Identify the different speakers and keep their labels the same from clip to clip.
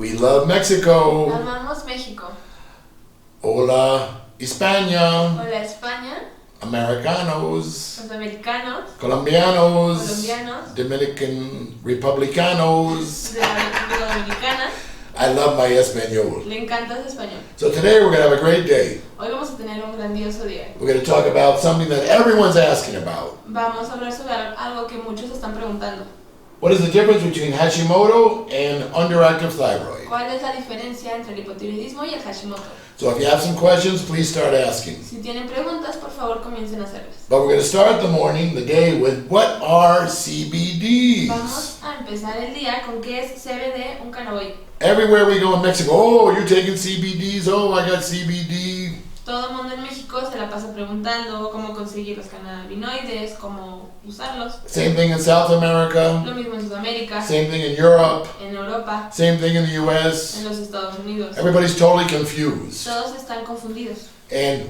Speaker 1: We love Mexico.
Speaker 2: Amamos México.
Speaker 1: Hola, España.
Speaker 2: Hola, España.
Speaker 1: Americanos.
Speaker 2: Los americanos.
Speaker 1: Colombianos.
Speaker 2: Colombianos.
Speaker 1: Dominican Republicanos.
Speaker 2: De la República Dominicana.
Speaker 1: I love my español.
Speaker 2: Le encanta su español.
Speaker 1: So today we're going to have a great day.
Speaker 2: Hoy vamos a tener un grandioso día.
Speaker 1: We're going to talk about something that everyone's asking about.
Speaker 2: Vamos a hablar sobre algo que muchos están preguntando.
Speaker 1: What is the difference between Hashimoto and underactive thyroid?
Speaker 2: ¿Cuál es la diferencia entre el hipotiroidismo y el Hashimoto?
Speaker 1: So if you have some questions, please start asking.
Speaker 2: Si tienen preguntas, por favor comiencen a hacerlas.
Speaker 1: But we're going to start the morning, the day, with what are CBDs?
Speaker 2: Vamos a empezar el día con qué es CBD, un cannabinoide.
Speaker 1: Everywhere we go in Mexico, oh, you're taking CBDs, oh, I got CBD.
Speaker 2: Todo el mundo en México se la pasa preguntando cómo conseguir los cannabinoides, cómo usarlos.
Speaker 1: Same thing in South America.
Speaker 2: Lo mismo en Sudamérica,
Speaker 1: Same thing in Europe.
Speaker 2: en Europa,
Speaker 1: Same thing in the US.
Speaker 2: en los Estados Unidos.
Speaker 1: Everybody's totally confused.
Speaker 2: Todos están confundidos.
Speaker 1: And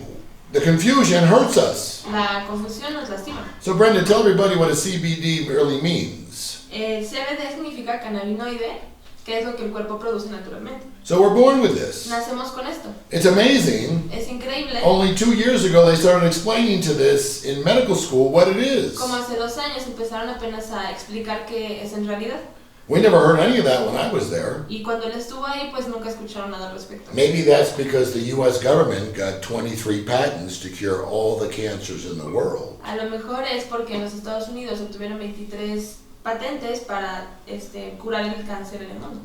Speaker 1: the confusion hurts us.
Speaker 2: La confusión nos lastima.
Speaker 1: So Brenda, tell everybody what a CBD really means.
Speaker 2: El CBD significa cannabinoide, que es lo que el cuerpo produce naturalmente.
Speaker 1: So we're born with this.
Speaker 2: Nacemos con esto.
Speaker 1: It's amazing.
Speaker 2: Es increíble.
Speaker 1: Only 2 years ago they started explaining to this in medical school what it is.
Speaker 2: Como hace 2 años empezaron apenas a explicar qué es en realidad.
Speaker 1: We never heard any of that when I was there.
Speaker 2: Y cuando él estuvo ahí, pues nunca escucharon nada al respecto.
Speaker 1: Maybe that's because the US government got 23 patents to cure all the cancers in the world.
Speaker 2: A lo mejor es porque en los Estados Unidos obtuvieron 23 patentes para curar el cáncer en el mundo.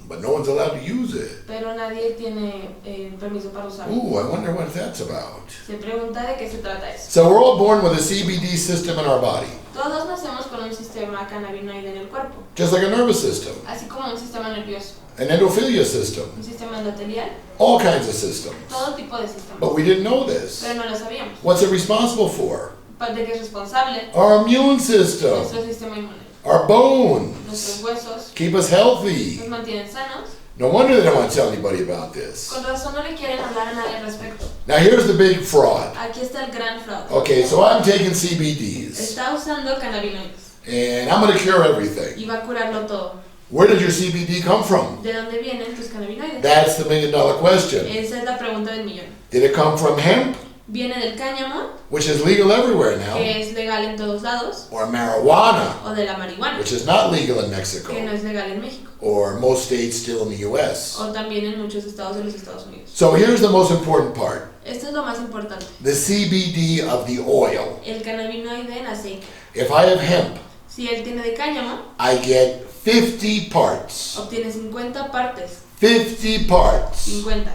Speaker 1: But no one's allowed to use it.
Speaker 2: Pero nadie tiene permiso para usarlo.
Speaker 1: Ooh, I wonder what that's about.
Speaker 2: Se pregunta de qué se trata eso.
Speaker 1: So we're all born with a CBD system in our body,
Speaker 2: Todos nacemos con un sistema cannabinoide en el cuerpo,
Speaker 1: just like a nervous system,
Speaker 2: así como un sistema nervioso,
Speaker 1: an endophilia system,
Speaker 2: un sistema endotelial,
Speaker 1: all kinds of systems.
Speaker 2: todo tipo de sistemas.
Speaker 1: But we didn't know this.
Speaker 2: Pero no lo sabíamos.
Speaker 1: What's it responsible for?
Speaker 2: ¿De qué es responsable?
Speaker 1: Our immune system,
Speaker 2: Nuestro sistema inmune.
Speaker 1: our bones,
Speaker 2: Nuestros huesos
Speaker 1: keep us healthy.
Speaker 2: nos mantienen sanos.
Speaker 1: No wonder they don't want to tell anybody about this.
Speaker 2: Con razón no le quieren hablar a nadie al respecto.
Speaker 1: Now here's the big fraud.
Speaker 2: Aquí está el gran fraude.
Speaker 1: Okay, so I'm taking CBDs,
Speaker 2: Está usando cannabinoides
Speaker 1: and I'm going to cure everything.
Speaker 2: y va a curarlo todo.
Speaker 1: Where did your CBD come from?
Speaker 2: ¿De dónde vienen tus cannabinoides?
Speaker 1: That's the $1,000,000 question.
Speaker 2: Esa es la pregunta del millón.
Speaker 1: Did it come from hemp,
Speaker 2: ¿Viene del cáñamo,
Speaker 1: which is legal everywhere now,
Speaker 2: que es legal en todos lados,
Speaker 1: or marijuana,
Speaker 2: o de la marihuana,
Speaker 1: which is not legal in Mexico,
Speaker 2: que no es legal en México,
Speaker 1: or most states still in the US?
Speaker 2: o también en muchos estados de los Estados Unidos?
Speaker 1: So here's the most important part.
Speaker 2: Esto es lo más importante.
Speaker 1: The CBD of the oil.
Speaker 2: El cannabinoide en aceite.
Speaker 1: If I have hemp,
Speaker 2: Si él tiene de cáñamo,
Speaker 1: I get 50 parts.
Speaker 2: obtiene 50 partes,
Speaker 1: 50 parts
Speaker 2: 50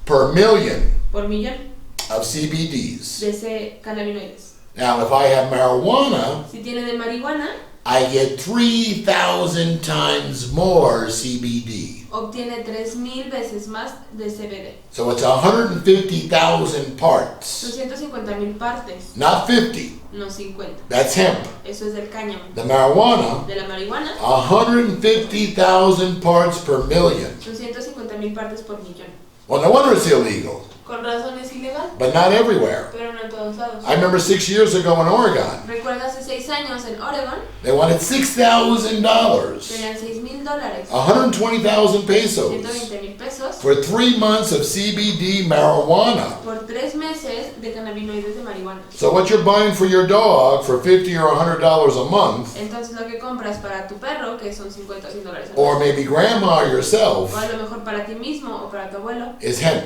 Speaker 1: per million
Speaker 2: por millón
Speaker 1: of CBDs.
Speaker 2: de ese cannabinoides.
Speaker 1: Now, if I have marijuana,
Speaker 2: Si tiene de marihuana,
Speaker 1: I get 3,000 times more CBD.
Speaker 2: obtiene 3000 veces más de CBD.
Speaker 1: So it's 150,000 parts,
Speaker 2: 250,000 partes,
Speaker 1: not 50.
Speaker 2: no 50.
Speaker 1: That's hemp.
Speaker 2: Eso es del cáñamo.
Speaker 1: The marijuana,
Speaker 2: De la marihuana,
Speaker 1: 150,000 parts per million.
Speaker 2: 250,000 partes por millón.
Speaker 1: Well, no wonder it's illegal,
Speaker 2: Con razón es ilegal,
Speaker 1: but not everywhere.
Speaker 2: pero no en todos lados.
Speaker 1: I remember 6 years ago in Oregon,
Speaker 2: Recuerda hace 6 años en Oregon,
Speaker 1: they wanted $6,000,
Speaker 2: tenían $6,000,
Speaker 1: 120,000 pesos,
Speaker 2: 120,000 pesos,
Speaker 1: for 3 months of CBD marijuana.
Speaker 2: por 3 meses de cannabinoides de marihuana.
Speaker 1: So what you're buying for your dog for $50 or $100 a month,
Speaker 2: Entonces lo que compras para tu perro, que son 50 o $100 al mes,
Speaker 1: or maybe grandma or yourself,
Speaker 2: o a lo mejor para ti mismo o para tu abuelo,
Speaker 1: is hemp.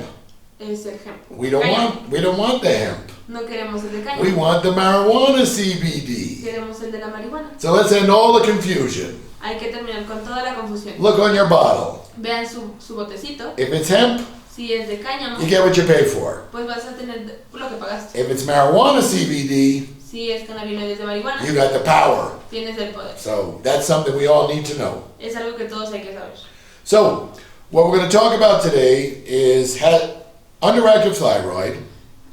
Speaker 2: es el hemp.
Speaker 1: We don't want the hemp.
Speaker 2: No queremos el de
Speaker 1: We
Speaker 2: cáñamo,
Speaker 1: want the marijuana CBD.
Speaker 2: queremos el de la marihuana.
Speaker 1: So let's end all the confusion.
Speaker 2: Hay que terminar con toda la confusión.
Speaker 1: Look on your bottle.
Speaker 2: Vean su botecito.
Speaker 1: If it's hemp,
Speaker 2: Si es de cáñamo,
Speaker 1: you get what you pay for.
Speaker 2: pues vas a tener lo que pagaste.
Speaker 1: If it's marijuana CBD,
Speaker 2: Si es cannabinoides de marihuana,
Speaker 1: you got the power.
Speaker 2: tienes el poder.
Speaker 1: So that's something we all need to know.
Speaker 2: Es algo que todos hay que saber.
Speaker 1: So what we're going to talk about today is underactive thyroid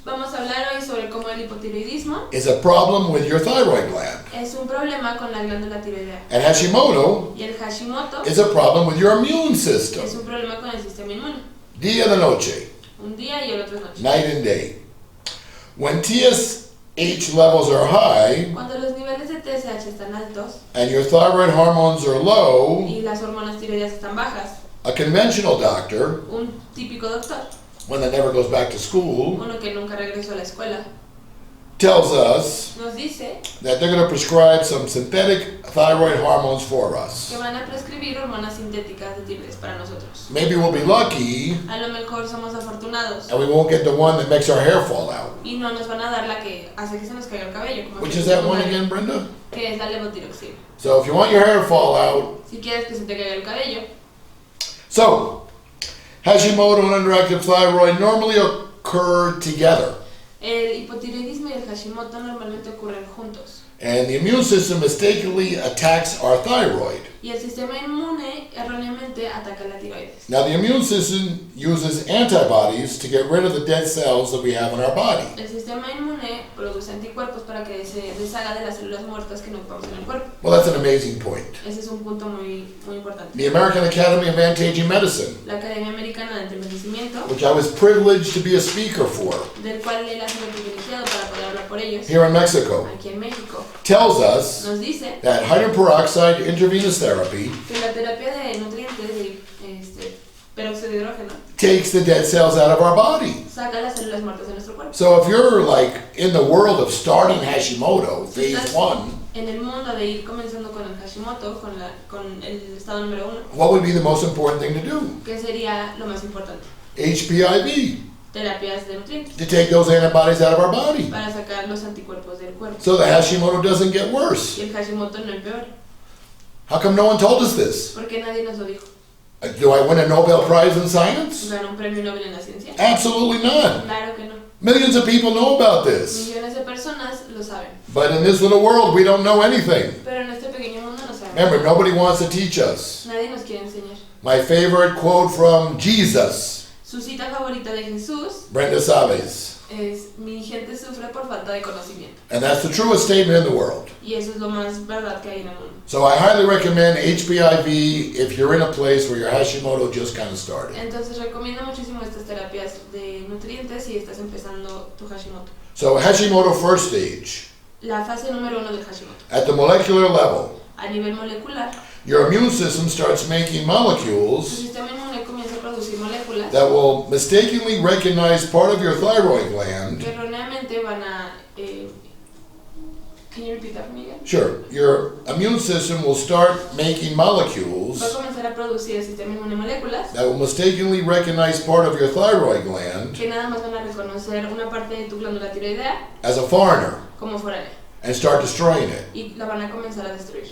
Speaker 2: Vamos a hablar hoy sobre cómo el hipotiroidismo
Speaker 1: is a problem with your thyroid gland.
Speaker 2: es un problema con la glándula tiroidea.
Speaker 1: And Hashimoto
Speaker 2: Y el Hashimoto
Speaker 1: is a problem with your immune system.
Speaker 2: es un problema con el sistema inmune.
Speaker 1: Día de noche,
Speaker 2: Un día y el otro es noche.
Speaker 1: night and day. When TSH levels are high,
Speaker 2: Cuando los niveles de TSH están altos, altos
Speaker 1: and your thyroid hormones are low,
Speaker 2: y las hormonas tiroideas están bajas,
Speaker 1: a conventional doctor,
Speaker 2: un típico doctor,
Speaker 1: one that never goes back to school,
Speaker 2: uno que nunca regresó a la escuela,
Speaker 1: tells us
Speaker 2: nos dice
Speaker 1: that they're going to prescribe some synthetic thyroid hormones for us.
Speaker 2: que van a prescribir hormonas sintéticas de tiroides para nosotros.
Speaker 1: Maybe we'll be lucky
Speaker 2: A lo mejor somos afortunados
Speaker 1: and we won't get the one that makes our hair fall out.
Speaker 2: y no nos van a dar la que hace que se nos caiga el cabello, como
Speaker 1: Which
Speaker 2: que
Speaker 1: is that one again, Brenda?
Speaker 2: que es la levotiroxina.
Speaker 1: So if you want your hair to fall out,
Speaker 2: Si quieres que se te caiga el cabello,
Speaker 1: so Hashimoto and underactive thyroid normally occur together.
Speaker 2: el hipotiroidismo y el Hashimoto normalmente ocurren juntos.
Speaker 1: And the immune system mistakenly attacks our thyroid.
Speaker 2: Y el sistema inmune erróneamente ataca la tiroides.
Speaker 1: Now, the immune system uses antibodies to get rid of the dead cells that we have in our body.
Speaker 2: El sistema inmune produce anticuerpos para que se deshaga de las células muertas que no ocupamos en el cuerpo.
Speaker 1: Well, that's an amazing point.
Speaker 2: Ese es un punto muy importante.
Speaker 1: The American Academy of Anti-Aging Medicine,
Speaker 2: La Academia Americana de Envejecimiento,
Speaker 1: which I was privileged to be a speaker for
Speaker 2: del cual él ha sido privilegiado para poder hablar por ellos,
Speaker 1: here in Mexico,
Speaker 2: aquí en México,
Speaker 1: tells us
Speaker 2: nos dice
Speaker 1: that hydrogen peroxide intravenous therapy
Speaker 2: que la terapia de nutrientes de peróxido de hidrógeno
Speaker 1: takes the dead cells out of our body.
Speaker 2: saca las células muertas de nuestro cuerpo.
Speaker 1: So if you're like in the world of starting Hashimoto, phase
Speaker 2: Estás
Speaker 1: 1,
Speaker 2: en el mundo de ir comenzando con el Hashimoto, con el estado número 1,
Speaker 1: what would be the most important thing to do?
Speaker 2: ¿qué sería lo más importante?
Speaker 1: HPIV,
Speaker 2: Terapias de nutrientes
Speaker 1: to take those antibodies out of our body.
Speaker 2: para sacar los anticuerpos del cuerpo
Speaker 1: So the Hashimoto doesn't get worse.
Speaker 2: y el Hashimoto no empeore.
Speaker 1: How come no one told us this?
Speaker 2: Porque nadie nos lo dijo.
Speaker 1: Do I win a Nobel Prize in Science?
Speaker 2: ¿Ganó un premio Nobel en la ciencia?
Speaker 1: Absolutely not.
Speaker 2: Claro que no.
Speaker 1: Millions of people know about this.
Speaker 2: Millones de personas lo saben,
Speaker 1: But in this little world, we don't know anything.
Speaker 2: pero en este pequeño mundo no sabemos.
Speaker 1: Remember, nobody wants to teach us.
Speaker 2: Nadie nos quiere enseñar.
Speaker 1: My favorite quote from Jesus,
Speaker 2: Su cita favorita de Jesús
Speaker 1: Brenda Sabes.
Speaker 2: es: mi gente sufre por falta de conocimiento.
Speaker 1: And that's the truest statement in the world.
Speaker 2: Y eso es lo más verdad que hay en el mundo.
Speaker 1: So I highly recommend HPIV if you're in a place where your Hashimoto just kind of started.
Speaker 2: Entonces recomiendo muchísimo estas terapias de nutrientes si estás empezando tu Hashimoto.
Speaker 1: So Hashimoto first stage,
Speaker 2: La fase número 1 del Hashimoto.
Speaker 1: at the molecular level,
Speaker 2: A nivel molecular,
Speaker 1: your immune system starts making
Speaker 2: tu
Speaker 1: molecules
Speaker 2: sistema inmune comienza a producir moléculas
Speaker 1: that will mistakenly recognize part of your thyroid gland.
Speaker 2: que erróneamente van a... Can you repeat that, Miguel?
Speaker 1: Sure, your immune system will start making
Speaker 2: Va a
Speaker 1: molecules
Speaker 2: comenzar a producir el sistema inmune moléculas
Speaker 1: that will mistakenly recognize part of your thyroid gland
Speaker 2: que nada más van a reconocer una parte de tu glándula tiroidea
Speaker 1: as a foreigner
Speaker 2: como foránea
Speaker 1: and start destroying it.
Speaker 2: y la van a comenzar a destruir.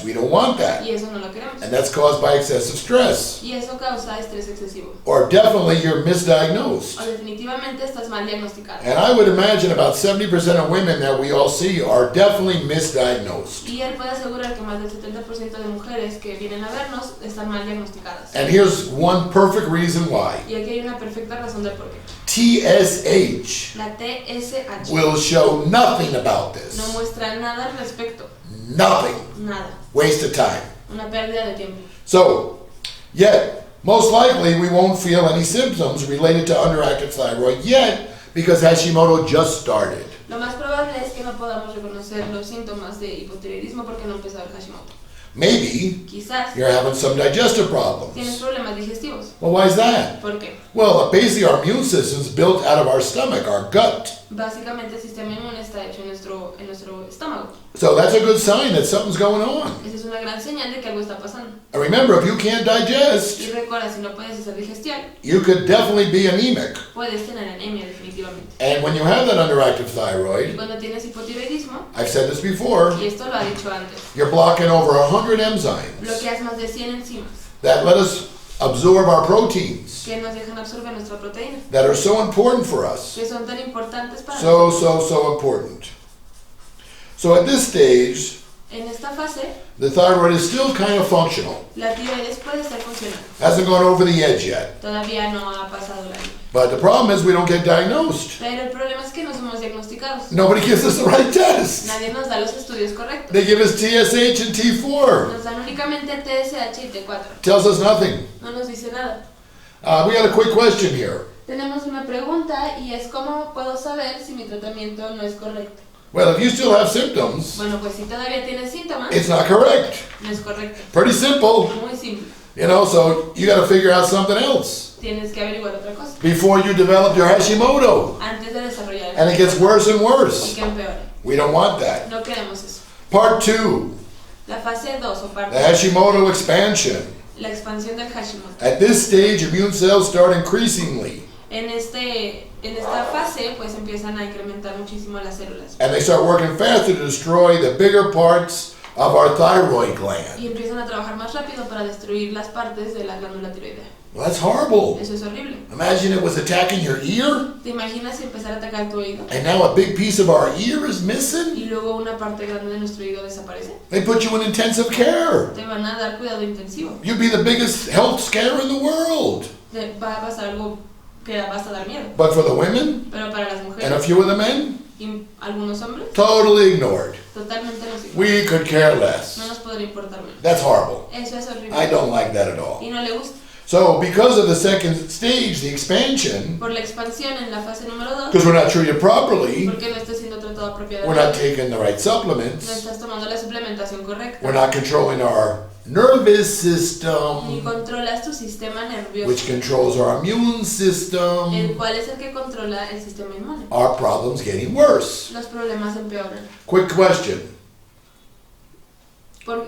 Speaker 1: We don't want that.
Speaker 2: Y eso no lo queremos.
Speaker 1: And that's caused by excessive stress.
Speaker 2: Y eso causa estrés excesivo.
Speaker 1: Or definitely you're misdiagnosed.
Speaker 2: O definitivamente estás mal diagnosticado.
Speaker 1: And I would imagine about 70% of women that we all see are definitely misdiagnosed.
Speaker 2: Y él puede asegurar que más del 70% de mujeres que vienen a vernos están mal diagnosticadas.
Speaker 1: And here's one perfect reason why.
Speaker 2: Y aquí hay una perfecta razón del por qué.
Speaker 1: TSH
Speaker 2: La TSH
Speaker 1: will show nothing about this.
Speaker 2: no muestra nada al respecto.
Speaker 1: Nothing.
Speaker 2: Nada.
Speaker 1: Waste of time.
Speaker 2: Una pérdida de tiempo.
Speaker 1: So, yet, most likely we won't feel any symptoms related to underactive thyroid yet because Hashimoto just started.
Speaker 2: Lo más probable es que no podamos reconocer los síntomas de hipotiroidismo porque no empezó el Hashimoto.
Speaker 1: Maybe
Speaker 2: Quizás
Speaker 1: you're having some digestive
Speaker 2: tienes
Speaker 1: problems.
Speaker 2: problemas digestivos.
Speaker 1: Well, why is that?
Speaker 2: ¿Por qué?
Speaker 1: Well, basically our immune system is built out of our stomach, our gut.
Speaker 2: Básicamente el sistema inmune está hecho en nuestro estómago.
Speaker 1: So that's a good sign that something's going on.
Speaker 2: Esa es una gran señal de que algo está pasando.
Speaker 1: And remember, if you can't digest,
Speaker 2: Y recuerda, si no puedes hacer digestión,
Speaker 1: you could definitely be anemic.
Speaker 2: puedes tener anemia definitivamente.
Speaker 1: And when you have that underactive
Speaker 2: Y
Speaker 1: thyroid,
Speaker 2: cuando tienes hipotiroidismo,
Speaker 1: I've said this before,
Speaker 2: y esto lo ha dicho antes,
Speaker 1: you're blocking over 100 enzymes
Speaker 2: bloqueas más de 100 enzimas
Speaker 1: that let us absorb our proteins
Speaker 2: que nos dejan absorber nuestra proteína,
Speaker 1: that are so important for us.
Speaker 2: que son tan importantes para nosotros.
Speaker 1: So important. So at this stage,
Speaker 2: En esta fase,
Speaker 1: the thyroid is still kind of functional.
Speaker 2: la tiroides puede estar funcionando.
Speaker 1: Hasn't gone over the edge yet.
Speaker 2: Todavía no ha pasado la línea.
Speaker 1: But the problem is we don't get diagnosed.
Speaker 2: Pero el problema es que no somos diagnosticados.
Speaker 1: Nobody gives us the right test.
Speaker 2: Nadie nos da los estudios correctos.
Speaker 1: They give us TSH and T4.
Speaker 2: Nos dan únicamente TSH y T4.
Speaker 1: Tells us nothing.
Speaker 2: No nos dice nada.
Speaker 1: We got a quick question here.
Speaker 2: Tenemos una pregunta y es: ¿cómo puedo saber si mi tratamiento no es correcto?
Speaker 1: Well, if you still have symptoms,
Speaker 2: Bueno, pues si todavía tienes síntomas,
Speaker 1: it's not correct.
Speaker 2: no es correcto.
Speaker 1: Pretty simple.
Speaker 2: Muy simple.
Speaker 1: You know, so you got to figure out something else
Speaker 2: Tienes que averiguar otra cosa
Speaker 1: before you develop your Hashimoto.
Speaker 2: antes de desarrollar
Speaker 1: And it gets worse and
Speaker 2: y
Speaker 1: worse.
Speaker 2: que empeore.
Speaker 1: We don't want that.
Speaker 2: No queremos eso.
Speaker 1: Part 2,
Speaker 2: La fase 2 o parte
Speaker 1: the Hashimoto expansion.
Speaker 2: la expansión del Hashimoto.
Speaker 1: At this stage, immune cells start increasingly,
Speaker 2: En esta fase, pues empiezan a incrementar muchísimo las células
Speaker 1: and they start working faster to destroy the bigger parts of our thyroid gland.
Speaker 2: y empiezan a trabajar más rápido para destruir las partes de la glándula tiroidea.
Speaker 1: Well, that's horrible.
Speaker 2: Eso es horrible.
Speaker 1: Imagine it was attacking your ear,
Speaker 2: ¿Te imaginas empezar a atacar tu oído
Speaker 1: and now a big piece of our ear is missing?
Speaker 2: y luego una parte grande de nuestro oído desaparece?
Speaker 1: They put you in intensive care.
Speaker 2: Te van a dar cuidado intensivo.
Speaker 1: You'd be the biggest health scare in the world.
Speaker 2: Te va a pasar algo que vas a dar miedo.
Speaker 1: But for the women
Speaker 2: Pero para las
Speaker 1: and a
Speaker 2: mujeres
Speaker 1: few of the men,
Speaker 2: y algunos hombres,
Speaker 1: totally ignored.
Speaker 2: totalmente los ignoran.
Speaker 1: We could care less.
Speaker 2: No nos podría importar menos.
Speaker 1: That's horrible.
Speaker 2: Eso es horrible.
Speaker 1: I don't like that at all.
Speaker 2: Y no le gusta.
Speaker 1: So, because of the second stage, the expansion,
Speaker 2: Por la expansión en la fase número 2,
Speaker 1: because we're not treated properly,
Speaker 2: porque no estás siendo tratado
Speaker 1: we're not
Speaker 2: apropiadamente,
Speaker 1: taking the right
Speaker 2: no
Speaker 1: supplements,
Speaker 2: estás tomando la suplementación correcta,
Speaker 1: we're not controlling our nervous
Speaker 2: ni
Speaker 1: system,
Speaker 2: controlas tu sistema nervioso,
Speaker 1: which controls our immune
Speaker 2: el
Speaker 1: system,
Speaker 2: cual es el que controla el sistema inmune.
Speaker 1: our problems getting worse.
Speaker 2: Los problemas empeoran.
Speaker 1: Quick question.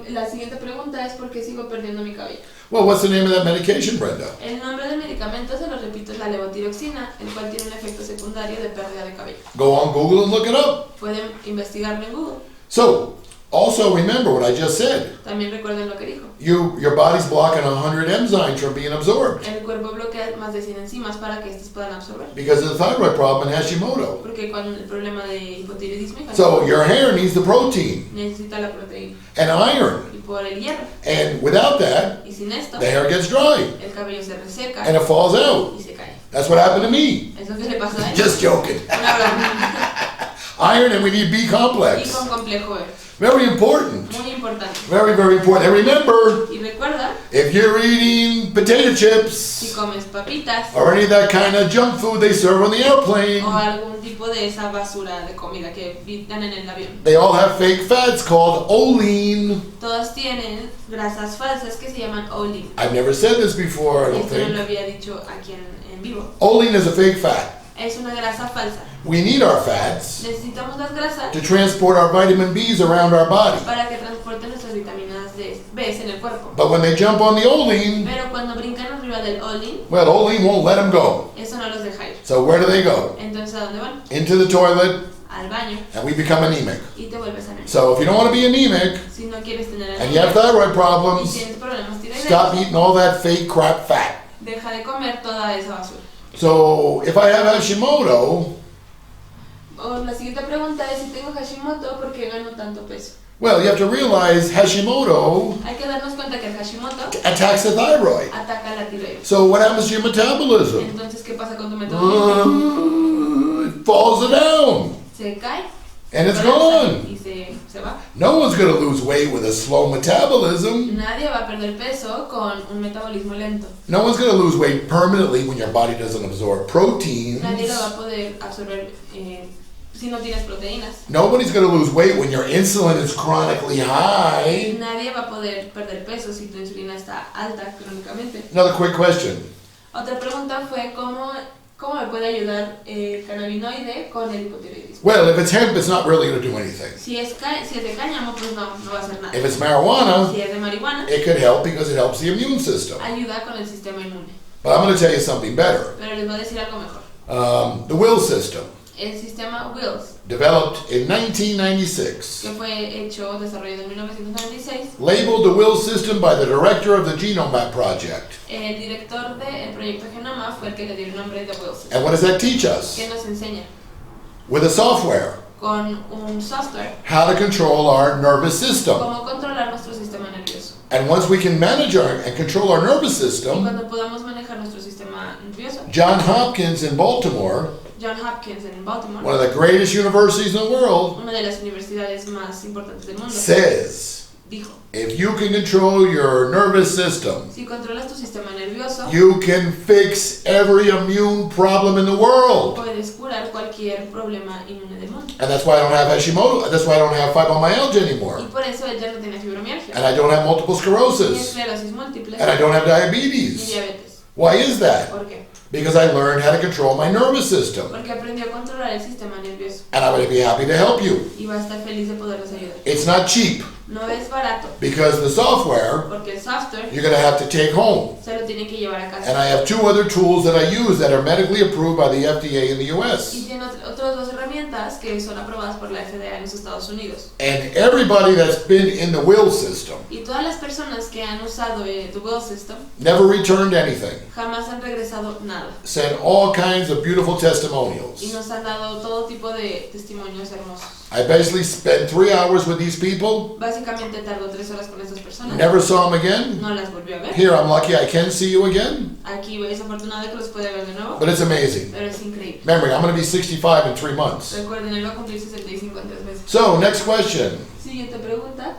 Speaker 2: La siguiente pregunta es ¿por qué sigo perdiendo mi cabello?
Speaker 1: Well, what's the name of that medication, Brenda?
Speaker 2: El nombre del medicamento, se lo repito, es la levotiroxina, el cual tiene un efecto secundario de pérdida de cabello.
Speaker 1: Go on Google and look it up.
Speaker 2: Pueden investigarlo en Google.
Speaker 1: So, also remember what I just said.
Speaker 2: También recuerden lo que dijo.
Speaker 1: Your body's blocking 100 enzymes from being absorbed
Speaker 2: El cuerpo bloquea más de 100 enzimas para que estos puedan absorber.
Speaker 1: because of the thyroid problem and Hashimoto.
Speaker 2: Porque con el problema de hipotiroidismo y
Speaker 1: So your hair needs the protein
Speaker 2: necesita la proteína
Speaker 1: and iron.
Speaker 2: y por el hierro.
Speaker 1: And without that,
Speaker 2: Y sin esto,
Speaker 1: the hair gets dry
Speaker 2: el cabello se reseca
Speaker 1: and it falls out.
Speaker 2: y se cae.
Speaker 1: That's what happened to me.
Speaker 2: Es lo que le pasa a él.
Speaker 1: Just joking.
Speaker 2: Una broma.
Speaker 1: Iron and we need B
Speaker 2: Y
Speaker 1: complex.
Speaker 2: con complejo B.
Speaker 1: Very important.
Speaker 2: Muy importante.
Speaker 1: Very, very important. And remember,
Speaker 2: Y recuerda,
Speaker 1: if you're eating potato
Speaker 2: si
Speaker 1: chips
Speaker 2: comes papitas
Speaker 1: or any of that kind of junk food they serve on the airplane,
Speaker 2: o algún tipo de esa basura de comida que dan en el avión,
Speaker 1: they all have fake fats called olein.
Speaker 2: todas tienen grasas falsas que se llaman olein.
Speaker 1: I've never said this before, I don't
Speaker 2: Esto no lo
Speaker 1: think.
Speaker 2: había dicho aquí en vivo.
Speaker 1: Olein is a fake fat.
Speaker 2: Es una grasa falsa.
Speaker 1: We need our fats
Speaker 2: Necesitamos las grasas
Speaker 1: to transport our vitamin Bs around our body.
Speaker 2: para que transporten nuestras vitaminas B en el cuerpo.
Speaker 1: But when they jump on the olein,
Speaker 2: Pero cuando brincan arriba del olein,
Speaker 1: well, olein won't let them go.
Speaker 2: eso no los deja ir.
Speaker 1: So where do they go?
Speaker 2: Entonces, ¿a dónde van?
Speaker 1: Into the toilet,
Speaker 2: Al baño
Speaker 1: and we become anemic.
Speaker 2: y te vuelves anémico.
Speaker 1: So if you don't want to be anemic,
Speaker 2: Si no quieres tener
Speaker 1: and you have
Speaker 2: anemia
Speaker 1: thyroid
Speaker 2: y
Speaker 1: problems,
Speaker 2: tienes problemas
Speaker 1: stop
Speaker 2: tiroideos,
Speaker 1: eating all that fake crap fat.
Speaker 2: deja de comer toda esa basura.
Speaker 1: So if I have Hashimoto,
Speaker 2: O la siguiente pregunta es si tengo Hashimoto, ¿por qué gano tanto peso?
Speaker 1: well, you have to realize Hashimoto
Speaker 2: Hay que darnos cuenta que el Hashimoto
Speaker 1: attacks the thyroid.
Speaker 2: ataca la tiroides.
Speaker 1: So what happens to your metabolism?
Speaker 2: Entonces, ¿qué pasa con tu metabolismo?
Speaker 1: It falls down,
Speaker 2: Se cae
Speaker 1: and it's
Speaker 2: colapsa
Speaker 1: gone.
Speaker 2: y se va.
Speaker 1: No one's going to lose weight with a slow metabolism.
Speaker 2: Nadie va a perder peso con un metabolismo lento.
Speaker 1: No one's going to lose weight permanently when your body doesn't absorb proteins.
Speaker 2: Nadie lo va a poder absorber si no tienes proteínas.
Speaker 1: Nobody's going to lose weight when your insulin is chronically high.
Speaker 2: Nadie va a poder perder peso si tu insulina está alta crónicamente.
Speaker 1: Another quick question.
Speaker 2: Otra pregunta fue ¿cómo me puede ayudar el cannabinoide con el hipotiroidismo?
Speaker 1: Well, if it's hemp, it's not really going to do anything.
Speaker 2: Si es de cáñamo, pues no va a hacer nada.
Speaker 1: If it's marijuana,
Speaker 2: Si es de marihuana,
Speaker 1: it could help because it helps the immune system.
Speaker 2: ayuda con el sistema inmune.
Speaker 1: But I'm going to tell you something better.
Speaker 2: Pero les voy a decir algo mejor.
Speaker 1: The will system,
Speaker 2: El sistema Wills,
Speaker 1: developed in 1996,
Speaker 2: que fue desarrollado en 1996,
Speaker 1: labeled the will system by the director of the Genome Map Project.
Speaker 2: el director del proyecto Genoma fue el que le dio el nombre de Wills.
Speaker 1: And what does that teach us?
Speaker 2: ¿Qué nos enseña?
Speaker 1: With a software,
Speaker 2: Con un software,
Speaker 1: how to control our nervous system.
Speaker 2: cómo controlar nuestro sistema nervioso.
Speaker 1: And once we can manage and control our nervous
Speaker 2: Y
Speaker 1: system,
Speaker 2: cuando podamos manejar nuestro sistema nervioso,
Speaker 1: Johns Hopkins in Baltimore,
Speaker 2: John Hopkins en Baltimore,
Speaker 1: one of the greatest universities in the world,
Speaker 2: una de las universidades más importantes del mundo,
Speaker 1: says
Speaker 2: dijo,
Speaker 1: if you can control your nervous system,
Speaker 2: si controlas tu sistema nervioso,
Speaker 1: you can fix every immune problem in the world.
Speaker 2: puedes curar cualquier problema inmune del mundo.
Speaker 1: And that's why I don't have Hashimoto. That's why I don't have fibromyalgia
Speaker 2: Y
Speaker 1: anymore.
Speaker 2: por eso ella no tiene fibromialgia,
Speaker 1: And I don't have multiple
Speaker 2: ni
Speaker 1: sclerosis.
Speaker 2: esclerosis múltiple,
Speaker 1: And I don't have
Speaker 2: ni
Speaker 1: diabetes.
Speaker 2: diabetes.
Speaker 1: Why is that?
Speaker 2: ¿Por qué?
Speaker 1: Because I learned how to control my nervous system.
Speaker 2: Porque aprendió a controlar el sistema nervioso
Speaker 1: And I'm going to be happy to help you.
Speaker 2: y va a estar feliz de poderlos ayudar.
Speaker 1: It's not cheap
Speaker 2: No es barato,
Speaker 1: because the software
Speaker 2: porque el software
Speaker 1: you're going to have to take home.
Speaker 2: se lo tiene que llevar a casa.
Speaker 1: And I have 2 other tools that I use that are medically approved by the FDA in the
Speaker 2: Y
Speaker 1: US.
Speaker 2: tiene otras dos herramientas que son aprobadas por la FDA en los Estados Unidos.
Speaker 1: And everybody that's been in the will system
Speaker 2: Y todas las personas que han usado the Will System
Speaker 1: never returned anything.
Speaker 2: jamás han regresado nada.
Speaker 1: Sent all kinds of beautiful
Speaker 2: Y
Speaker 1: testimonials.
Speaker 2: nos han dado todo tipo de testimonios hermosos.
Speaker 1: I basically spent 3 hours with these people,
Speaker 2: Básicamente tardó 3 horas con estas personas.
Speaker 1: never saw them again.
Speaker 2: No las volvió a ver.
Speaker 1: Here, I'm lucky I can see you again,
Speaker 2: Aquí es afortunado que los puede ver de nuevo,
Speaker 1: but it's amazing.
Speaker 2: pero es increíble.
Speaker 1: Remember, I'm going to be 65 in 3 months.
Speaker 2: Recuerden, él va a cumplir 65 en 3 meses.
Speaker 1: So, next question.
Speaker 2: Siguiente pregunta.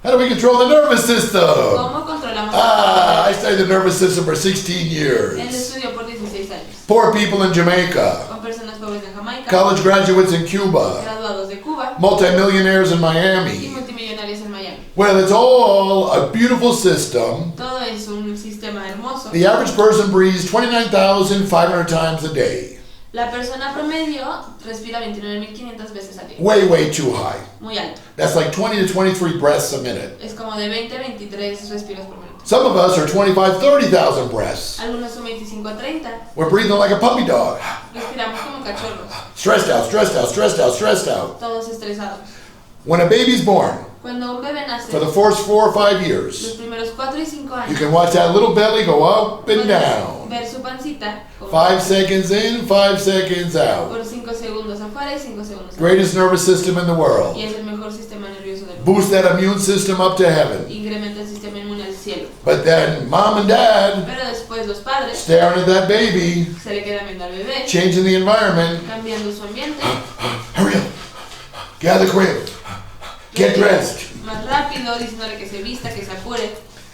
Speaker 1: How do we control the nervous system?
Speaker 2: ¿Cómo controlamos
Speaker 1: I studied the nervous system for 16
Speaker 2: Él
Speaker 1: years.
Speaker 2: estudió por 16 años
Speaker 1: Poor people in Jamaica,
Speaker 2: con personas pobres de Jamaica,
Speaker 1: college graduates in Cuba,
Speaker 2: graduados de Cuba
Speaker 1: multimillionaires in
Speaker 2: y
Speaker 1: Miami.
Speaker 2: multimillonarios en Miami.
Speaker 1: Well, it's all a beautiful system.
Speaker 2: Todo es un sistema hermoso.
Speaker 1: The average person breathes 29,500 times a day.
Speaker 2: La persona promedio respira 29.500 veces al día.
Speaker 1: Way, way too high.
Speaker 2: Muy alto.
Speaker 1: That's like 20 to 23 breaths a minute.
Speaker 2: Es como de 20 a 23 respiros por minuto.
Speaker 1: Some of us are 25, 30,000 breaths.
Speaker 2: Algunos son 25 a 30.
Speaker 1: We're breathing like a puppy dog.
Speaker 2: Respiramos como cachorros.
Speaker 1: Stressed out, stressed out, stressed out, stressed out.
Speaker 2: Todos estresados.
Speaker 1: When a baby's born,
Speaker 2: Cuando un bebé nace,
Speaker 1: for the first 4 or 5
Speaker 2: los
Speaker 1: years,
Speaker 2: primeros 4 y 5
Speaker 1: you
Speaker 2: años,
Speaker 1: can watch that little belly go up and
Speaker 2: puedes
Speaker 1: down.
Speaker 2: ver su pancita como
Speaker 1: 5 seconds in, 5 seconds out.
Speaker 2: por 5 segundos afuera y 5 segundos adentro.
Speaker 1: Greatest nervous system in the
Speaker 2: Y
Speaker 1: world.
Speaker 2: es el mejor sistema nervioso del mundo.
Speaker 1: Boost that immune system up to heaven.
Speaker 2: Incrementa el sistema inmune al cielo.
Speaker 1: But then mom and dad
Speaker 2: Pero después los padres
Speaker 1: staring at that baby,
Speaker 2: se le quedan viendo al bebé,
Speaker 1: changing the environment.
Speaker 2: cambiando su ambiente,
Speaker 1: Hurry up. Get out of the crib. Get dressed.
Speaker 2: más rápido, diciéndole que se vista, que se apure.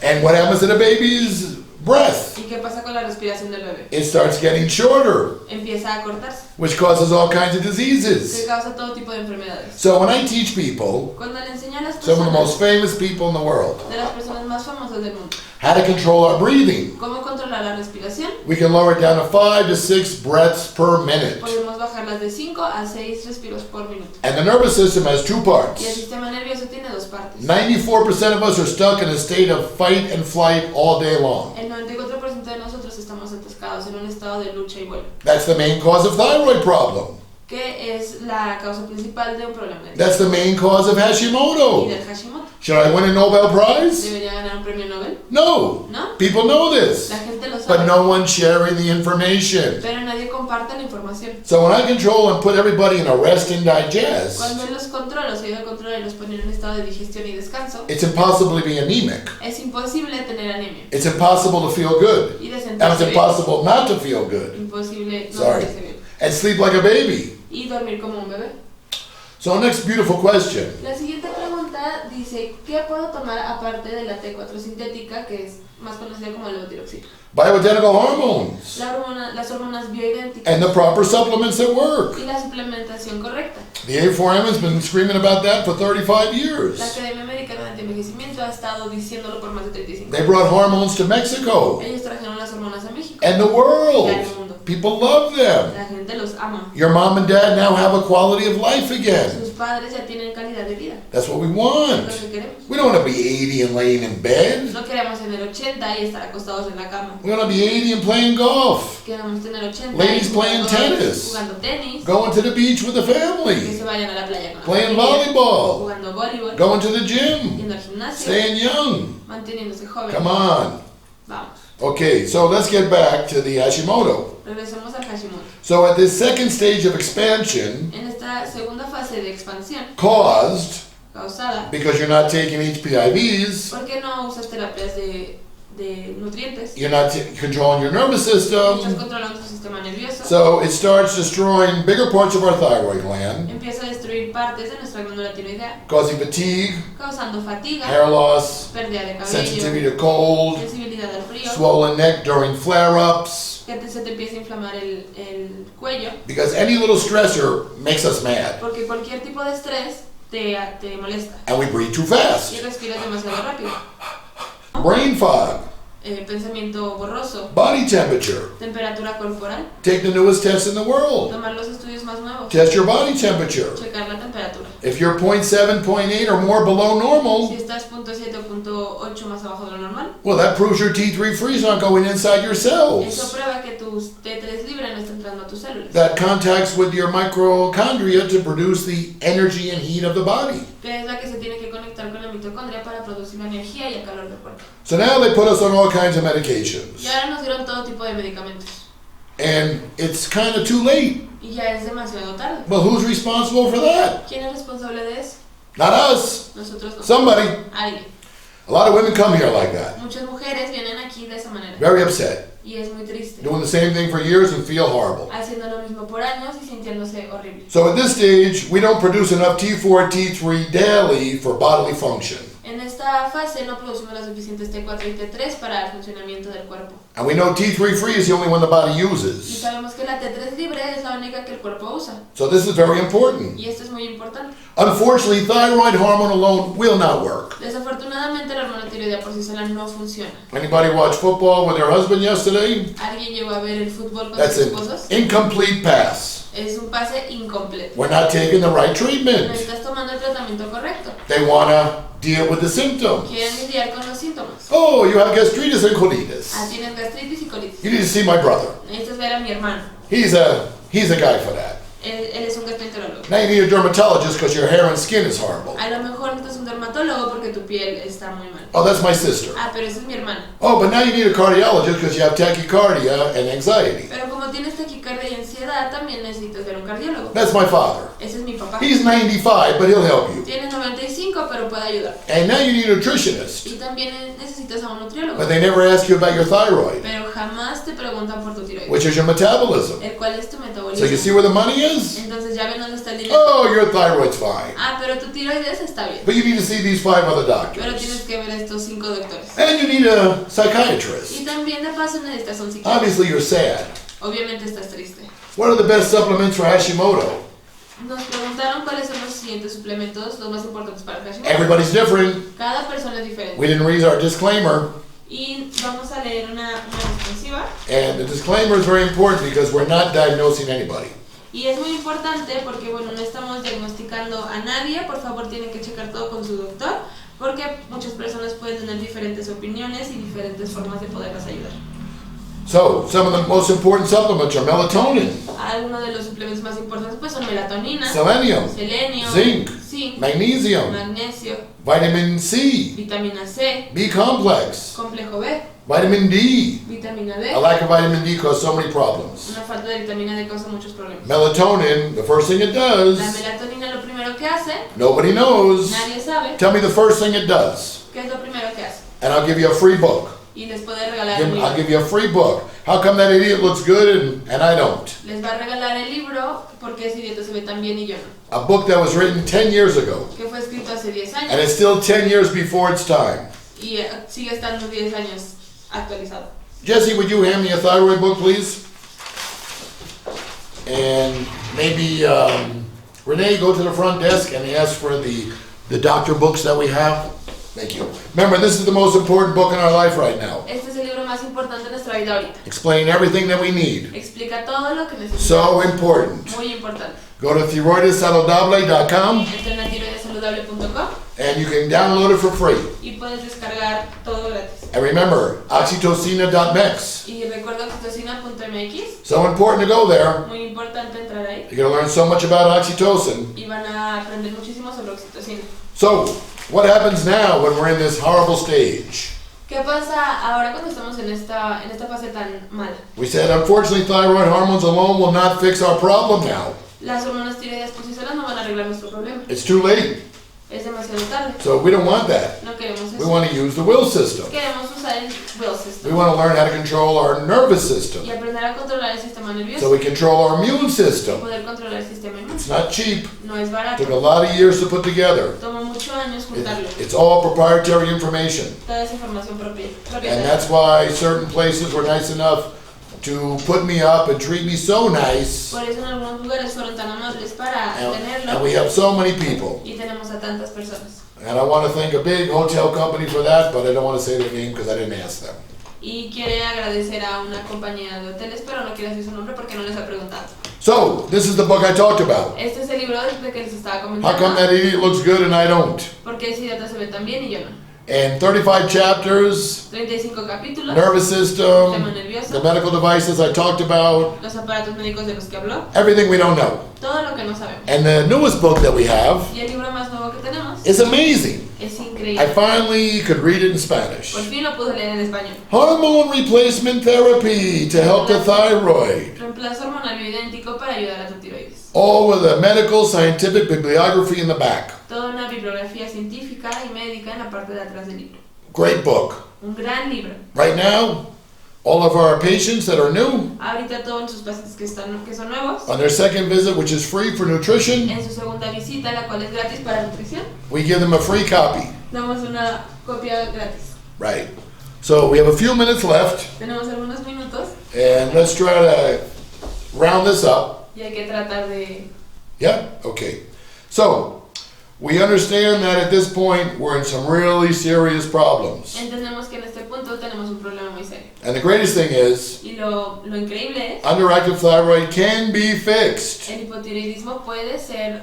Speaker 1: And what happens to the baby's breath?
Speaker 2: ¿Y qué pasa con la respiración del bebé?
Speaker 1: It starts getting shorter,
Speaker 2: Empieza a cortarse,
Speaker 1: which causes all kinds of
Speaker 2: que
Speaker 1: diseases.
Speaker 2: causa todo tipo de enfermedades.
Speaker 1: So when I teach people,
Speaker 2: Cuando le enseño a las
Speaker 1: some of the most
Speaker 2: personas,
Speaker 1: famous people in the world,
Speaker 2: de las personas más famosas del mundo,
Speaker 1: how to control our breathing,
Speaker 2: cómo controlar la respiración,
Speaker 1: we can lower it down to 5 to 6 breaths per minute.
Speaker 2: podemos bajarlas de 5 a 6 respiros por minuto.
Speaker 1: And the nervous system has 2
Speaker 2: Y el
Speaker 1: parts.
Speaker 2: sistema nervioso tiene 2 partes.
Speaker 1: 94% of us are stuck in a state of fight and flight all day long.
Speaker 2: El 94% de nosotros estamos atascados en un estado de lucha y vuelo,
Speaker 1: That's the main cause of thyroid problem.
Speaker 2: que es la causa principal de un problema de
Speaker 1: That's the main cause of
Speaker 2: y
Speaker 1: Hashimoto.
Speaker 2: del Hashimoto.
Speaker 1: Should I win a Nobel Prize?
Speaker 2: ¿Debería ganar un premio Nobel?
Speaker 1: No.
Speaker 2: No,
Speaker 1: People know this.
Speaker 2: la gente lo
Speaker 1: But
Speaker 2: sabe,
Speaker 1: no one's sharing the information.
Speaker 2: pero nadie comparte la información.
Speaker 1: So when I control and put everybody in a rest and digest,
Speaker 2: Cuando él los controla, los ayuda a controlar y los pone en un estado de digestión y descanso,
Speaker 1: it's impossible to be anemic.
Speaker 2: es imposible tener anemia
Speaker 1: It's impossible to feel good.
Speaker 2: y de
Speaker 1: And it's
Speaker 2: sentirse bien.
Speaker 1: impossible not to feel good.
Speaker 2: Imposible no
Speaker 1: Sorry.
Speaker 2: sentirse bien.
Speaker 1: And sleep like a baby.
Speaker 2: Y dormir como un bebé.
Speaker 1: So next beautiful question.
Speaker 2: La siguiente pregunta dice, ¿qué puedo tomar aparte de la T4 sintética, que es más conocida como la levotiroxina?
Speaker 1: Bioidentical hormones.
Speaker 2: Las hormonas bioidénticas
Speaker 1: And the proper supplements that work.
Speaker 2: y la suplementación correcta.
Speaker 1: The A4M has been screaming about that for 35
Speaker 2: La
Speaker 1: years.
Speaker 2: Academia Americana de Antienvejecimiento ha estado diciéndolo por más de 35
Speaker 1: They
Speaker 2: años.
Speaker 1: brought hormones to Mexico
Speaker 2: Ellos trajeron las hormonas a México.
Speaker 1: and the world.
Speaker 2: Y al mundo.
Speaker 1: People love them.
Speaker 2: La gente los ama.
Speaker 1: Your mom and dad now have a quality of life again.
Speaker 2: Sus padres ya tienen calidad de vida.
Speaker 1: That's what we
Speaker 2: Es
Speaker 1: want.
Speaker 2: lo que queremos.
Speaker 1: We don't want to be 80 and laying in bed.
Speaker 2: No queremos tener 80 y estar acostados en la cama.
Speaker 1: We want to be 80 and playing golf.
Speaker 2: Queremos tener 80
Speaker 1: Ladies
Speaker 2: y
Speaker 1: playing tennis.
Speaker 2: jugando tenis,
Speaker 1: Going to the beach with the
Speaker 2: que
Speaker 1: family.
Speaker 2: se vayan a la playa con la
Speaker 1: Playing
Speaker 2: familia,
Speaker 1: volleyball.
Speaker 2: jugando voleibol,
Speaker 1: Going to the gym.
Speaker 2: yendo al gimnasio,
Speaker 1: Staying young.
Speaker 2: manteniéndose joven.
Speaker 1: Come on.
Speaker 2: Vamos,
Speaker 1: Okay, so let's get back to the Hashimoto.
Speaker 2: regresemos al Hashimoto.
Speaker 1: So at this second stage of expansion,
Speaker 2: En esta segunda fase de expansión
Speaker 1: caused
Speaker 2: causada,
Speaker 1: because you're not taking HPIVs,
Speaker 2: ¿por qué no usas terapias de nutrientes?
Speaker 1: you're not controlling your nervous
Speaker 2: Estás
Speaker 1: system,
Speaker 2: controlando tu sistema nervioso.
Speaker 1: so it starts destroying bigger parts of our thyroid gland,
Speaker 2: Empieza a destruir partes de nuestra glándula tiroidea,
Speaker 1: causing fatigue,
Speaker 2: causando fatiga,
Speaker 1: hair loss,
Speaker 2: pérdida de
Speaker 1: sensitivity
Speaker 2: cabello,
Speaker 1: to cold,
Speaker 2: sensibilidad al frío,
Speaker 1: swollen neck during flare-ups,
Speaker 2: que se te empieza a inflamar el cuello,
Speaker 1: because any little stressor makes us mad,
Speaker 2: porque cualquier tipo de estrés te molesta
Speaker 1: and we breathe too fast.
Speaker 2: y respiras demasiado rápido.
Speaker 1: Brain fog,
Speaker 2: Pensamiento borroso,
Speaker 1: body temperature.
Speaker 2: temperatura corporal,
Speaker 1: Take the newest test in the world.
Speaker 2: tomar los estudios más nuevos,
Speaker 1: Test your body temperature.
Speaker 2: checar la temperatura.
Speaker 1: If you're 0.7, 0.8 or more below
Speaker 2: Si
Speaker 1: normal,
Speaker 2: estás 0.7 o 0.8 más abajo de lo normal,
Speaker 1: well, that proves your T3 free's not going inside your
Speaker 2: eso
Speaker 1: cells.
Speaker 2: prueba que tus T3 libre no está entrando a tus células.
Speaker 1: That contacts with your mitochondria to produce the energy and heat of the body.
Speaker 2: Que es la que se tiene que conectar con la mitocondria para producir la energía y el calor del cuerpo.
Speaker 1: So now they put us on all kinds of medications.
Speaker 2: Y ahora nos dieron todo tipo de medicamentos.
Speaker 1: And it's kind of too late.
Speaker 2: Y ya es demasiado tarde.
Speaker 1: Well, who's responsible for that?
Speaker 2: ¿Quién es responsable de eso?
Speaker 1: Not us.
Speaker 2: Nosotros no.
Speaker 1: Somebody.
Speaker 2: Alguien.
Speaker 1: A lot of women come here like that.
Speaker 2: Muchas mujeres vienen aquí de esa manera.
Speaker 1: Very upset.
Speaker 2: Y es muy triste.
Speaker 1: Doing the same thing for years and feel horrible.
Speaker 2: Haciendo lo mismo por años y sintiéndose horrible.
Speaker 1: So at this stage, we don't produce enough T4, T3 daily for bodily function.
Speaker 2: En esta fase no producimos las suficientes T4 y T3 para el funcionamiento del cuerpo.
Speaker 1: And we know T3 free is the only one the body
Speaker 2: Y
Speaker 1: uses.
Speaker 2: sabemos que la T3 libre es la única que el cuerpo usa.
Speaker 1: So this is very important.
Speaker 2: Y esto es muy importante.
Speaker 1: Unfortunately, thyroid hormone alone will not work.
Speaker 2: Desafortunadamente la hormona tiroidea por sí sola no funciona.
Speaker 1: Anybody watch football with their husband yesterday?
Speaker 2: ¿Alguien llegó a ver el fútbol con
Speaker 1: That's
Speaker 2: sus
Speaker 1: an
Speaker 2: esposos?
Speaker 1: incomplete pass.
Speaker 2: Es un pase incompleto.
Speaker 1: We're not taking the right
Speaker 2: No
Speaker 1: treatment.
Speaker 2: estás tomando el tratamiento correcto.
Speaker 1: They want to deal with the symptoms.
Speaker 2: Quieren lidiar con los síntomas.
Speaker 1: Oh, you have gastritis and colitis.
Speaker 2: Ah, tienes gastritis y colitis.
Speaker 1: You need to see my brother.
Speaker 2: Necesitas ver a mi hermano.
Speaker 1: He's a guy for that.
Speaker 2: Él es un gastroenterólogo.
Speaker 1: Now you need a dermatologist because your hair and skin is horrible.
Speaker 2: A lo mejor necesitas un dermatólogo porque tu piel está muy mal.
Speaker 1: Oh, that's my sister.
Speaker 2: Ah, pero ese es mi hermano.
Speaker 1: Oh, but now you need a cardiologist because you have tachycardia and anxiety.
Speaker 2: Pero como tienes taquicardia y ansiedad, también necesitas ver un cardiólogo.
Speaker 1: That's my father.
Speaker 2: Ese es mi papá.
Speaker 1: He's 95, but he'll help you.
Speaker 2: Tiene 95, pero puede ayudar.
Speaker 1: And now you need a nutritionist,
Speaker 2: Y también necesitas a un nutriólogo.
Speaker 1: but they never ask you about your thyroid,
Speaker 2: Pero jamás te preguntan por tu tiroides.
Speaker 1: which is your metabolism.
Speaker 2: El cual es tu
Speaker 1: So
Speaker 2: metabolismo.
Speaker 1: you see where the money is?
Speaker 2: Entonces ya ven dónde está el dinero.
Speaker 1: Oh, your thyroid's fine.
Speaker 2: Ah, pero tu tiroides está bien.
Speaker 1: But you need to see these 5 other
Speaker 2: Pero tienes
Speaker 1: doctors.
Speaker 2: que ver estos 5 doctores.
Speaker 1: And you need a psychiatrist.
Speaker 2: Y también de paso necesitas un psiquiatra.
Speaker 1: Obviously, you're sad.
Speaker 2: Obviamente estás triste.
Speaker 1: What are the best supplements for Hashimoto?
Speaker 2: Nos preguntaron cuáles son los siguientes suplementos, los más importantes para el Hashimoto.
Speaker 1: Everybody's different.
Speaker 2: Cada persona es diferente.
Speaker 1: We didn't read our disclaimer.
Speaker 2: Y vamos a leer una extensiva.
Speaker 1: And the disclaimer is very important because we're not diagnosing anybody.
Speaker 2: Y es muy importante porque, bueno, no estamos diagnosticando a nadie. Por favor, tienen que checar todo con su doctor. Porque muchas personas pueden tener diferentes opiniones y diferentes formas de poderlas ayudar.
Speaker 1: So, some of the most important supplements are melatonin,
Speaker 2: Algunos de los suplementos más importantes pues son melatonina,
Speaker 1: selenium,
Speaker 2: selenio,
Speaker 1: zinc,
Speaker 2: zinc,
Speaker 1: magnesium,
Speaker 2: magnesio,
Speaker 1: vitamin C,
Speaker 2: vitamina C,
Speaker 1: B complex,
Speaker 2: complejo B,
Speaker 1: vitamin D.
Speaker 2: vitamina
Speaker 1: A
Speaker 2: D.
Speaker 1: lack of vitamin D causes so many problems.
Speaker 2: Una falta de vitamina D causa muchos problemas.
Speaker 1: Melatonin, the first thing it
Speaker 2: La
Speaker 1: does,
Speaker 2: melatonina lo primero que hace,
Speaker 1: nobody knows.
Speaker 2: nadie sabe
Speaker 1: Tell me the first thing it does,
Speaker 2: qué es lo primero que hace.
Speaker 1: and I'll give you a free book.
Speaker 2: Y les puede regalar un
Speaker 1: I'll
Speaker 2: libro.
Speaker 1: give you a free book. How come that idiot looks good and I don't?
Speaker 2: Les va a regalar el libro porque ese idiota se ve tan bien y yo no.
Speaker 1: A book that was written 10 years ago,
Speaker 2: Que fue escrito hace 10
Speaker 1: and
Speaker 2: años
Speaker 1: it's still 10 years before its time.
Speaker 2: y sigue estando 10 años actualizado.
Speaker 1: Jesse, would you hand me a thyroid book, please? And maybe Renee, go to the front desk and ask for the doctor books that we have. Thank you. Remember, this is the most important book in our life right now.
Speaker 2: Este es el libro más importante de nuestra vida ahorita.
Speaker 1: Explain everything that we need.
Speaker 2: Explica todo lo que necesitamos.
Speaker 1: So important.
Speaker 2: Muy importante.
Speaker 1: Go to thyroidissaludable.com
Speaker 2: Entra en tiroidesaludable.com
Speaker 1: and you can download it for free.
Speaker 2: y puedes descargar todo gratis.
Speaker 1: And remember, oxytocina.mex.
Speaker 2: Y recuerda oxitocina.mx.
Speaker 1: So important to go there.
Speaker 2: Muy importante entrar ahí.
Speaker 1: You're going to learn so much about oxytocin.
Speaker 2: Y van a aprender muchísimo sobre oxitocina.
Speaker 1: So, what happens now when we're in this horrible stage?
Speaker 2: ¿Qué pasa ahora cuando estamos en esta fase tan mala?
Speaker 1: We said, unfortunately, thyroid hormones alone will not fix our problem now.
Speaker 2: Las hormonas tiroideas por sí solas no van a arreglar nuestro problema.
Speaker 1: It's too late.
Speaker 2: Es demasiado tarde.
Speaker 1: So we don't want that.
Speaker 2: No queremos
Speaker 1: We
Speaker 2: eso.
Speaker 1: want to use the will system.
Speaker 2: Queremos usar el will
Speaker 1: We
Speaker 2: system.
Speaker 1: want to learn how to control our nervous system
Speaker 2: Y aprender a controlar el sistema
Speaker 1: so
Speaker 2: nervioso.
Speaker 1: we control our immune
Speaker 2: Y
Speaker 1: system.
Speaker 2: poder controlar el sistema inmune.
Speaker 1: It's not cheap.
Speaker 2: No es barato.
Speaker 1: Took a lot of years to put together.
Speaker 2: Toma muchos años juntarlo.
Speaker 1: It's all proprietary information.
Speaker 2: Toda esa información
Speaker 1: And
Speaker 2: propietaria.
Speaker 1: that's why certain places were nice enough to put me up and treat me so nice.
Speaker 2: Por eso en algunos lugares fueron tan amables para
Speaker 1: And
Speaker 2: tenerlo.
Speaker 1: we have so many people.
Speaker 2: Y tenemos a tantas personas.
Speaker 1: And I want to thank a big hotel company for that, but I don't want to say their name because I didn't ask them.
Speaker 2: Y quiere agradecer a una compañía de hoteles, pero no quiere decir su nombre porque no les ha preguntado.
Speaker 1: So, this is the book I talked about.
Speaker 2: Este es el libro de que les estaba
Speaker 1: How come
Speaker 2: comentando.
Speaker 1: that idiot looks good and I don't?
Speaker 2: Porque ese idiota se ve tan bien y yo no.
Speaker 1: And 35 chapters,
Speaker 2: 35 capítulos.
Speaker 1: nervous
Speaker 2: Sistema
Speaker 1: system,
Speaker 2: nervioso.
Speaker 1: the medical devices I talked about,
Speaker 2: Los aparatos médicos de los que habló.
Speaker 1: everything we don't know.
Speaker 2: Todo lo que no sabemos.
Speaker 1: And the newest book that we have
Speaker 2: Y el libro más nuevo que tenemos
Speaker 1: is amazing.
Speaker 2: es
Speaker 1: I
Speaker 2: increíble.
Speaker 1: finally could read it in Spanish.
Speaker 2: Por fin lo pude leer en español.
Speaker 1: Hormone replacement therapy to help the thyroid.
Speaker 2: Reemplazo hormonal bioidéntico para ayudar a tu tiroides.
Speaker 1: All with a medical scientific bibliography in the back.
Speaker 2: Toda una bibliografía científica y médica en la parte de atrás del libro.
Speaker 1: Great book.
Speaker 2: Un gran libro.
Speaker 1: Right now, all of our patients that are new,
Speaker 2: Ahorita todos sus pacientes que son nuevos,
Speaker 1: on their second visit, which is free for nutrition,
Speaker 2: en su segunda visita, la cual es gratis para nutrición,
Speaker 1: we give them a free copy.
Speaker 2: damos una copia gratis.
Speaker 1: Right. So we have a few minutes left,
Speaker 2: Tenemos algunos minutos
Speaker 1: and let's try to round this up.
Speaker 2: y hay que tratar de...
Speaker 1: Yeah? Okay. So, we understand that at this point we're in some really serious problems.
Speaker 2: Entendemos que en este punto tenemos un problema muy serio.
Speaker 1: And the greatest thing is,
Speaker 2: Y lo increíble es,
Speaker 1: underactive thyroid can be fixed.
Speaker 2: el hipotiroidismo puede ser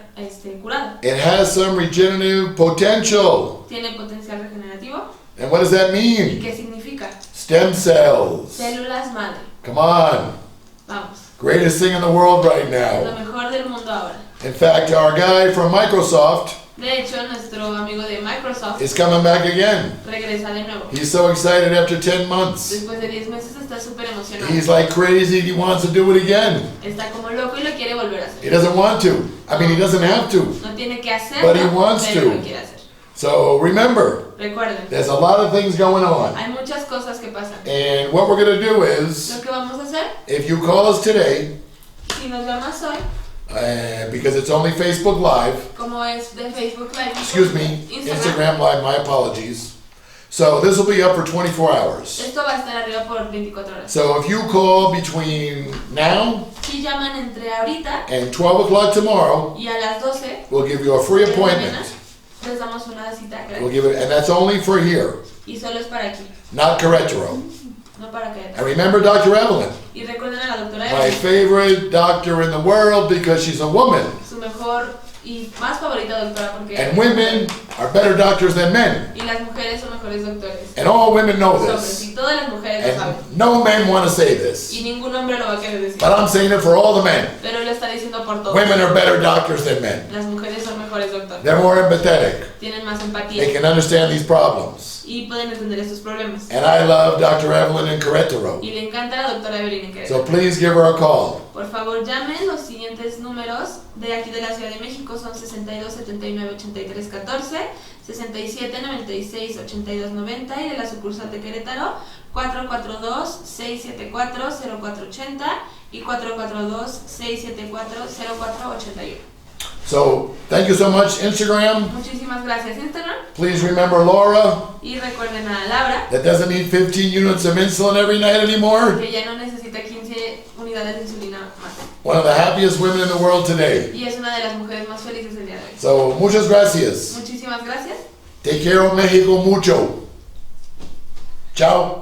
Speaker 2: curado.
Speaker 1: It has some regenerative potential.
Speaker 2: Tiene potencial regenerativo.
Speaker 1: And what does that
Speaker 2: ¿Y
Speaker 1: mean?
Speaker 2: qué significa?
Speaker 1: Stem cells.
Speaker 2: Células madre.
Speaker 1: Come on.
Speaker 2: Vamos.
Speaker 1: Greatest thing in the world right
Speaker 2: Lo
Speaker 1: now.
Speaker 2: mejor del mundo ahora.
Speaker 1: In fact, our guy from Microsoft
Speaker 2: De hecho, nuestro amigo de Microsoft
Speaker 1: is coming back again.
Speaker 2: regresa de nuevo.
Speaker 1: He's so excited after 10 months.
Speaker 2: Después de 10 meses está súper emocionado.
Speaker 1: He's like crazy. He wants to do it again.
Speaker 2: Está como loco y lo quiere volver a
Speaker 1: He
Speaker 2: hacer.
Speaker 1: doesn't want to. I mean, he doesn't have to.
Speaker 2: No tiene que hacerlo,
Speaker 1: But he wants
Speaker 2: pero
Speaker 1: to.
Speaker 2: lo quiere hacer.
Speaker 1: So remember,
Speaker 2: Recuerden,
Speaker 1: there's a lot of things going on.
Speaker 2: hay muchas cosas que pasan.
Speaker 1: And what we're going to do
Speaker 2: Lo
Speaker 1: is,
Speaker 2: que vamos a hacer,
Speaker 1: if you call us today,
Speaker 2: si nos llamas hoy,
Speaker 1: because it's only Facebook Live,
Speaker 2: como es de Facebook Live,
Speaker 1: excuse me, Instagram Live, my apologies. So this will be up for 24 hours.
Speaker 2: Esto va a estar arriba por 24 horas.
Speaker 1: So if you call between now
Speaker 2: Si llaman entre ahorita
Speaker 1: and 12 o'clock tomorrow,
Speaker 2: y a las 12,
Speaker 1: we'll give you a free
Speaker 2: de la mañana,
Speaker 1: appointment.
Speaker 2: les damos una cita
Speaker 1: We'll
Speaker 2: gratis.
Speaker 1: give it, and that's only for here,
Speaker 2: Y solo es para aquí,
Speaker 1: not Querétaro.
Speaker 2: no para que...
Speaker 1: And remember Dr. Evelyn,
Speaker 2: Y recuerden a la doctora
Speaker 1: my
Speaker 2: Evelyn,
Speaker 1: favorite doctor in the world because she's a woman.
Speaker 2: su mejor y más favorita doctora porque...
Speaker 1: And women are better doctors than men.
Speaker 2: Y las mujeres son mejores doctores.
Speaker 1: And all women know
Speaker 2: Los hombres,
Speaker 1: this.
Speaker 2: y todas las mujeres lo saben.
Speaker 1: And no men want to say this.
Speaker 2: Y ningún hombre lo va a querer decir.
Speaker 1: But I'm saying it for all the men.
Speaker 2: Pero él lo está diciendo por todos.
Speaker 1: Women are better doctors than men.
Speaker 2: Las mujeres son mejores doctores.
Speaker 1: They're more empathetic.
Speaker 2: Tienen más
Speaker 1: They
Speaker 2: empatía.
Speaker 1: can understand these problems.
Speaker 2: Y pueden entender estos problemas.
Speaker 1: And I love Dr. Evelyn in Querétaro.
Speaker 2: Y le encanta a la doctora Evelyn en
Speaker 1: So
Speaker 2: Querétaro.
Speaker 1: please give her a call.
Speaker 2: Por favor, llamen. Los siguientes números de aquí de la Ciudad de México son 62 79 83 14, 67 96 82 90 y de la sucursal de Querétaro 442 674 0480 y 442 674 0481.
Speaker 1: So thank you so much, Instagram.
Speaker 2: Muchísimas gracias, Instagram.
Speaker 1: Please remember Laura
Speaker 2: Y recuerden a Laura,
Speaker 1: that doesn't need 15 units of insulin every night anymore.
Speaker 2: que ya no necesita 15 unidades de insulina más.
Speaker 1: One of the happiest women in the world today.
Speaker 2: Y es una de las mujeres más felices del día de hoy.
Speaker 1: So muchas gracias.
Speaker 2: Muchísimas gracias.
Speaker 1: Te quiero México mucho. Chao.